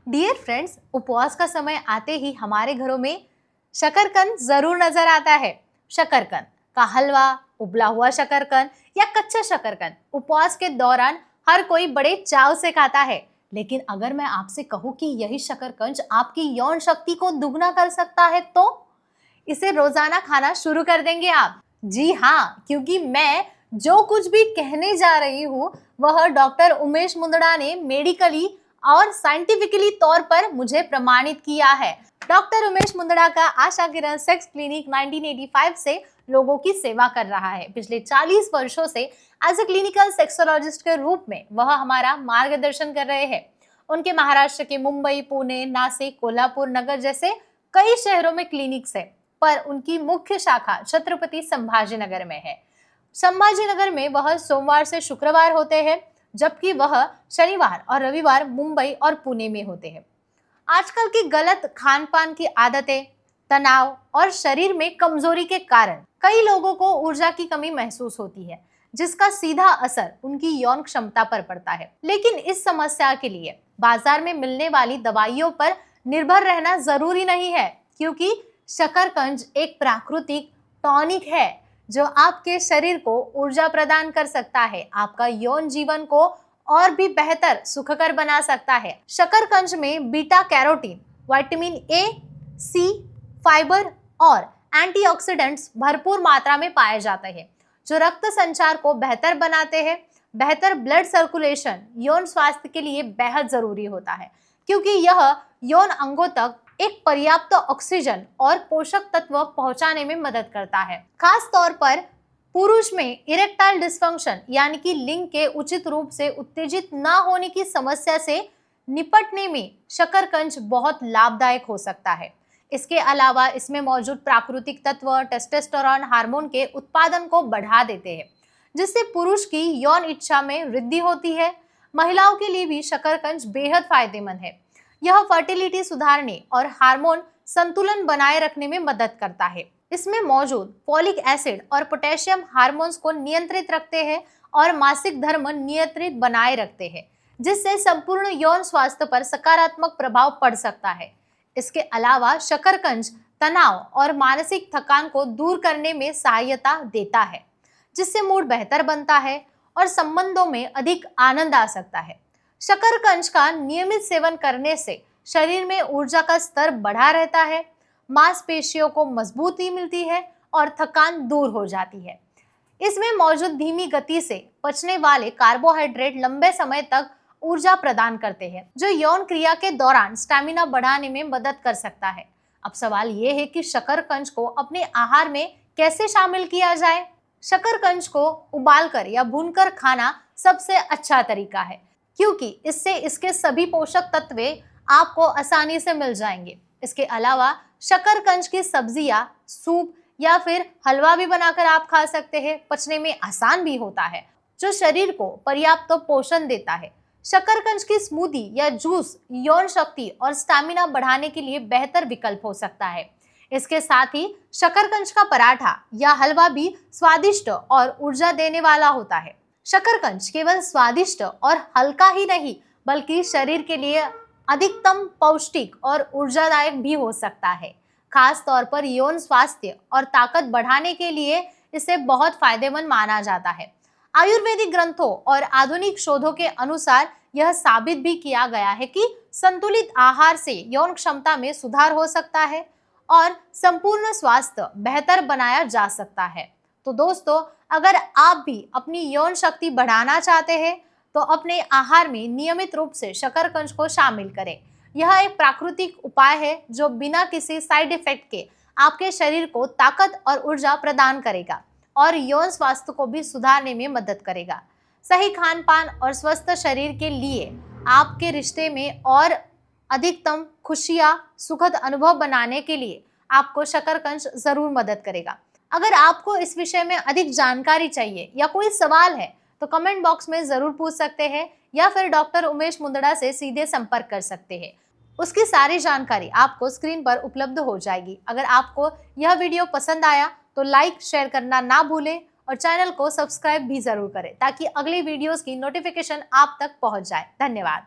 Dear friends, उपवास का समय आते ही हमारे घरों में शकरकंद जरूर नजर आता है। शकरकंद का हलवा, उबला हुआ शकरकंद या कच्चा शकरकंद उपवास के दौरान हर कोई बड़े चाव से खाता है। लेकिन अगर मैं आपसे कहूँ कि यही शकरकंद आपकी यौन शक्ति को दुगना कर सकता है, तो इसे रोजाना खाना शुरू कर देंगे आप? जी हाँ, क्योंकि मैं जो कुछ भी कहने जा रही हूँ वह डॉक्टर उमेश मुंदड़ा ने मेडिकली और साइंटिफिकली तौर पर मुझे प्रमाणित किया है। डॉक्टर उमेश मुंदड़ा का आशा किरण सेक्स क्लिनिक 1985 से लोगों की सेवा कर रहा है। पिछले 40 वर्षों से एज ए क्लिनिकल सेक्सोलॉजिस्ट के रूप में वह हमारा मार्गदर्शन कर रहे हैं। उनके महाराष्ट्र के मुंबई, पुणे, नासिक, कोल्हापुर नगर जैसे कई शहरों में क्लिनिक्स है, पर उनकी मुख्य शाखा छत्रपति संभाजीनगर में है। संभाजीनगर में वह सोमवार से शुक्रवार होते हैं, जबकि वह शनिवार और रविवार मुंबई और पुणे में होते हैं। आजकल की गलत खान पान की आदतें, तनाव और शरीर में कमजोरी के कारण कई लोगों को ऊर्जा की कमी महसूस होती है, जिसका सीधा असर उनकी यौन क्षमता पर पड़ता है। लेकिन इस समस्या के लिए बाजार में मिलने वाली दवाइयों पर निर्भर रहना जरूरी नहीं है, क्योंकि शकरकंद एक प्राकृतिक टॉनिक है जो आपके शरीर को ऊर्जा प्रदान कर सकता है, आपका यौन जीवन को और भी बेहतर सुखकर बना सकता है। शकरकंद में beta carotene, vitamin A, C, fibre और एंटीऑक्सीडेंट्स भरपूर मात्रा में पाए जाते हैं, जो रक्त संचार को बेहतर बनाते हैं। बेहतर ब्लड सर्कुलेशन यौन स्वास्थ्य के लिए बेहद जरूरी होता है, क्योंकि यह यौन अंगों तक एक पर्याप्त ऑक्सीजन और पोषक तत्व पहुंचाने में मदद करता है। खास तौर पर पुरुष में इरेक्टाइल डिस्फंक्शन यानी कि लिंग के उचित रूप से उत्तेजित न होने की समस्या से निपटने में शकरकंद बहुत लाभदायक हो सकता है। इसके अलावा इसमें मौजूद प्राकृतिक तत्व टेस्टोस्टेरोन हार्मोन के उत्पादन को बढ़ा देते हैं, जिससे पुरुष की यौन इच्छा में वृद्धि होती है। महिलाओं के लिए भी शकरकंद बेहद फायदेमंद है। यह फर्टिलिटी सुधारने और हार्मोन संतुलन बनाए रखने में मदद करता है। इसमें मौजूद फॉलिक एसिड और पोटेशियम हार्मोन्स को नियंत्रित रखते हैं और मासिक धर्म नियंत्रित बनाए रखते हैं, जिससे संपूर्ण यौन स्वास्थ्य पर सकारात्मक प्रभाव पड़ सकता है। इसके अलावा शकरकंद तनाव और मानसिक थकान को दूर करने में सहायता देता है, जिससे मूड बेहतर बनता है और संबंधों में अधिक आनंद आ सकता है। शकरकंद का नियमित सेवन करने से शरीर में ऊर्जा का स्तर बढ़ा रहता है, मांसपेशियों को मजबूती मिलती है और थकान दूर हो जाती है। इसमें मौजूद धीमी गति से पचने वाले कार्बोहाइड्रेट लंबे समय तक ऊर्जा प्रदान करते हैं, जो यौन क्रिया के दौरान स्टैमिना बढ़ाने में मदद कर सकता है। अब सवाल ये है कि शकरकंद को अपने आहार में कैसे शामिल किया जाए। शकरकंद को उबालकर या भूनकर खाना सबसे अच्छा तरीका है, क्योंकि इससे इसके सभी पोषक तत्व आपको आसानी से मिल जाएंगे। इसके अलावा शकरकंद की सब्जियां, सूप या फिर हलवा भी बनाकर आप खा सकते हैं। पचने में आसान भी होता है, जो शरीर को पर्याप्त पोषण देता है। शकरकंद की स्मूदी या जूस यौन शक्ति और स्टैमिना बढ़ाने के लिए बेहतर विकल्प हो सकता है। इसके साथ ही शकरकंद का पराठा या हलवा भी स्वादिष्ट और ऊर्जा देने वाला होता है। शकरकंद केवल स्वादिष्ट और हल्का ही नहीं, बल्कि शरीर के लिए अधिकतम पौष्टिक और ऊर्जादायक भी हो सकता है। खास तौर पर यौन स्वास्थ्य और ताकत बढ़ाने के लिए इसे बहुत फायदेमंद माना जाता है। आयुर्वेदिक ग्रंथों और आधुनिक शोधों के अनुसार यह साबित भी किया गया है कि संतुलित आहार से यौन क्षमता में सुधार हो सकता है और संपूर्ण स्वास्थ्य बेहतर बनाया जा सकता है। तो दोस्तों, अगर आप भी अपनी यौन शक्ति बढ़ाना चाहते हैं तो अपने आहार में नियमित रूप से शकरकंद को शामिल करें। यह एक प्राकृतिक उपाय है जो बिना किसी साइड इफेक्ट के आपके शरीर को ताकत और ऊर्जा प्रदान करेगा और यौन स्वास्थ्य को भी सुधारने में मदद करेगा। सही खान पान और स्वस्थ शरीर के लिए आपके रिश्ते में और अधिकतम खुशियाँ, सुखद अनुभव बनाने के लिए आपको शकरकंद जरूर मदद करेगा। अगर आपको इस विषय में अधिक जानकारी चाहिए या कोई सवाल है तो कमेंट बॉक्स में जरूर पूछ सकते हैं, या फिर डॉक्टर उमेश मुंदड़ा से सीधे संपर्क कर सकते हैं। उसकी सारी जानकारी आपको स्क्रीन पर उपलब्ध हो जाएगी। अगर आपको यह वीडियो पसंद आया तो लाइक शेयर करना ना भूलें और चैनल को सब्सक्राइब भी जरूर करें, ताकि अगली वीडियोस की नोटिफिकेशन आप तक पहुंच जाए। धन्यवाद।